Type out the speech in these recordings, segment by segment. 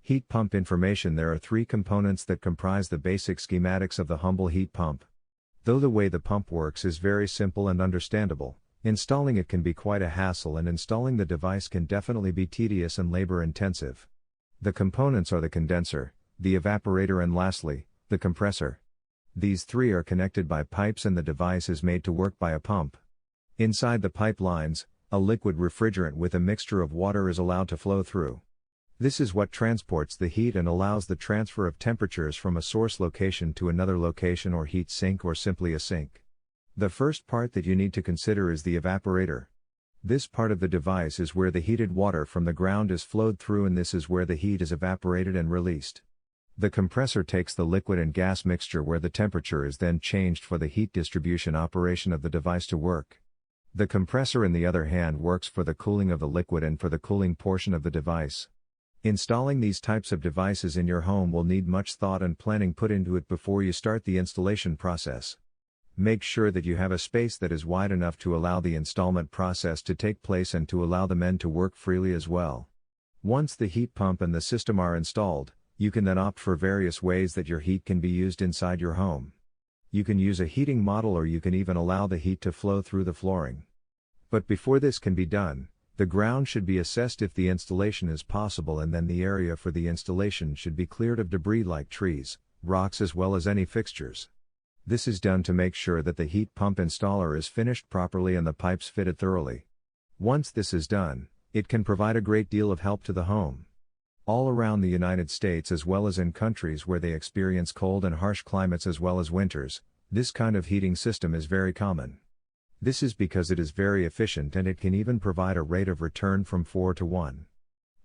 Heat pump information. There are three components that comprise the basic schematics of the humble heat pump. Though the way the pump works is very simple and understandable, installing it can be quite a hassle, and installing the device can definitely be tedious and labor intensive. The components are the condenser, the evaporator, and lastly, the compressor. These three are connected by pipes, and the device is made to work by a pump. Inside the pipelines, a liquid refrigerant with a mixture of water is allowed to flow through. This is what transports the heat and allows the transfer of temperatures from a source location to another location, or heat sink, or simply a sink. The first part that you need to consider is the evaporator. This part of the device is where the heated water from the ground is flowed through, and this is where the heat is evaporated and released. The compressor takes the liquid and gas mixture where the temperature is then changed for the heat distribution operation of the device to work. The compressor, on the other hand, works for the cooling of the liquid and for the cooling portion of the device. Installing these types of devices in your home will need much thought and planning put into it before you start the installation process. Make sure that you have a space that is wide enough to allow the installment process to take place and to allow the men to work freely as well. Once the heat pump and the system are installed, you can then opt for various ways that your heat can be used inside your home. You can use a heating model, or you can even allow the heat to flow through the flooring. But before this can be done, the ground should be assessed if the installation is possible, and then the area for the installation should be cleared of debris like trees, rocks, as well as any fixtures. This is done to make sure that the heat pump installer is finished properly and the pipes fitted thoroughly. Once this is done, it can provide a great deal of help to the home. All around the United States, as well as in countries where they experience cold and harsh climates as well as winters, this kind of heating system is very common. This is because it is very efficient, and it can even provide a rate of return from 4 to 1.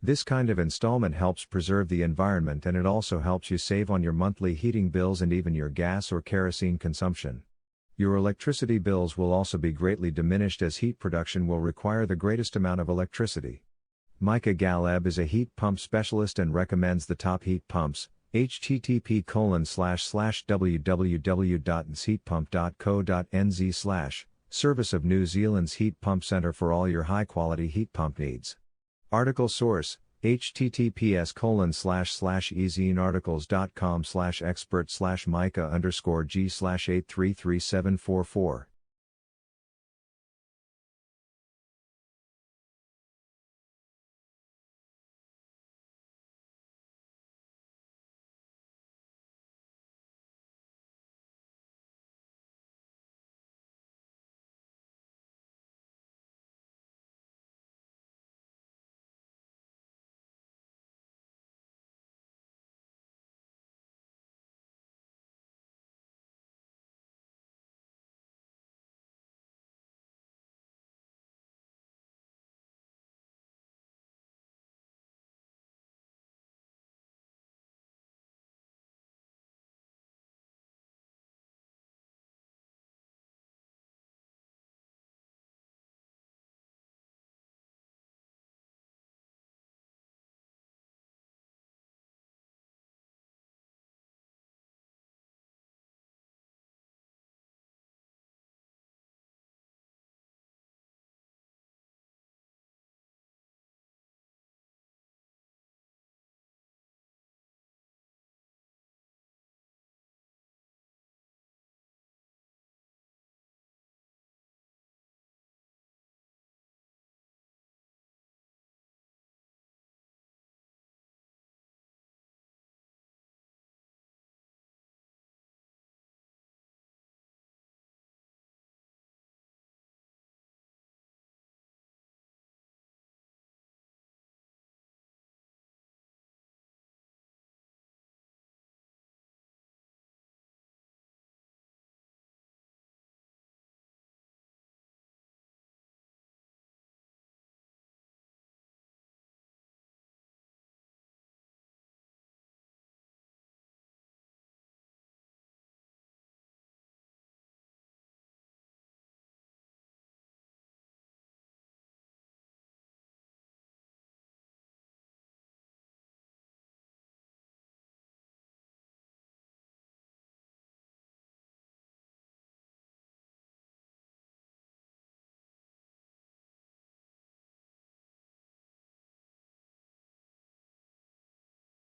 This kind of installment helps preserve the environment, and it also helps you save on your monthly heating bills and even your gas or kerosene consumption. Your electricity bills will also be greatly diminished, as heat production will require the greatest amount of electricity. Micah Galeb is a heat pump specialist and recommends the top heat pumps. http://www.heatpump.co.nz/ Service of New Zealand's Heat Pump Centre for all your high-quality heat pump needs. Article source: https://ezinearticles.com/expert/Micah_G/833744